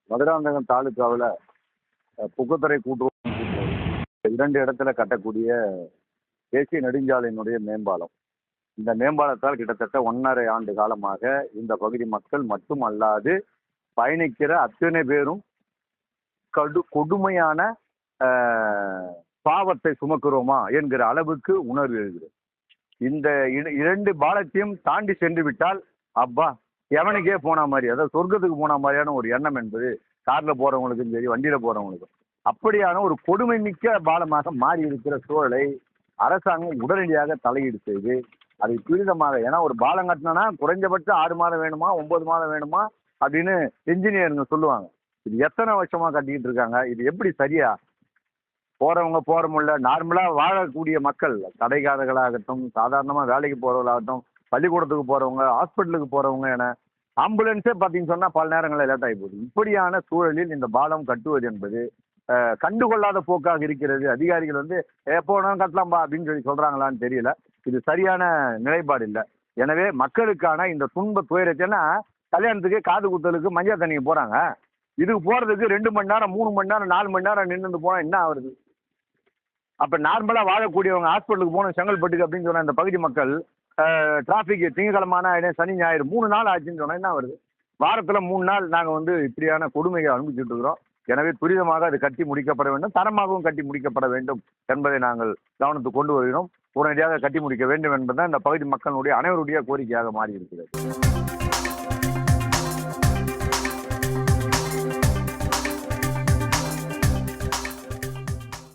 மதுராந்தகம் தாலுக்காவில் புகுத்துறை கூட்டுறவு 2 இடத்துல கட்டக்கூடிய தேசிய நெடுஞ்சாலையினுடைய மேம்பாலம். இந்த மேம்பாலத்தால் கிட்டத்தட்ட 1.5 ஆண்டு காலமாக இந்த பகுதி மக்கள் மட்டும் அல்லாது பயணிக்கிற அத்தனை பேரும் கொடுமையான பாவத்தை சுமக்கிறோமா என்கிற அளவுக்கு உணர்வு எழுகிறது. இந்த 2 பாலத்தையும் தாண்டி சென்று விட்டால் அப்பா எவனுக்கே போன மாதிரி, அதாவது சொர்க்கத்துக்கு போன மாதிரியான ஒரு எண்ணம் என்பது கார்ல போறவங்களுக்கும் சரி வண்டியில போறவங்களுக்கும் அப்படியான ஒரு கொடுமை மிக்க பாலமாக மாறி இருக்கிற சூழலை அரசாங்கம் உடனடியாக தலையீடு செய்து அதை துரிதமாக, ஏன்னா ஒரு பாலம் கட்டினா குறைஞ்சபட்சம் 6 மாதம் வேணுமா 9 மாதம் வேணுமா அப்படின்னு என்ஜினியருங்க சொல்லுவாங்க. இது எத்தனை வருஷமா கட்டிக்கிட்டு இருக்காங்க? இது எப்படி சரியா? போறவங்க போற முடியல, நார்மலா வாழக்கூடிய மக்கள், கடைக்காரர்களாகட்டும், சாதாரணமா வேலைக்கு போறவங்களாகட்டும், பள்ளிக்கூடத்துக்கு போறவங்க, ஹாஸ்பிட்டலுக்கு போறவங்க என ஆம்புலன்ஸே பார்த்தீங்கன்னு சொன்னா பல நேரங்களில் லேட் ஆகி போகுது. இப்படியான சூழலில் இந்த பாலம் கட்டுவது என்பது கண்டுகொள்ளாத போக்காக இருக்கிறது. அதிகாரிகள் எப்போ வேணாலும் கட்டலாம்பா அப்படின்னு சொல்றாங்களான்னு தெரியல. இது சரியான நிலைப்பாடு இல்லை. எனவே மக்களுக்கான இந்த துன்ப துயரத்தைன்னா, கல்யாணத்துக்கு காது குத்தலுக்கு மஞ்சள் தண்ணிக்கு போறாங்க, இதுக்கு போறதுக்கு 2 மணி நேரம் 3 மணி நேரம் 4 மணி நேரம் நின்று போனா என்ன ஆகுது? அப்ப நார்மலா வாழக்கூடியவங்க ஹாஸ்பிட்டலுக்கு போகணும் செங்கல்பட்டுக்கு அப்படின்னு சொன்னா இந்த பகுதி மக்கள் டிராபிக் திங்கக்கிழமான சனி ஞாயிறு 3 நாள் ஆச்சுன்னு சொன்னா என்ன வருது? வாரத்துல 3 நாள் நாங்க இப்படியான கொடுமைகளை அனுபவிச்சுட்டு இருக்கிறோம். எனவே துரிதமாக அது கட்டி முடிக்கப்பட வேண்டும், தரமாகவும் கட்டி முடிக்கப்பட வேண்டும் என்பதை நாங்கள் கவனத்துக்கு கொண்டு வருகிறோம். உடனடியாக கட்டி முடிக்க வேண்டும் என்பதுதான் இந்த பகுதி மக்களுடைய அனைவருடைய கோரிக்கையாக மாறி இருக்கிறது.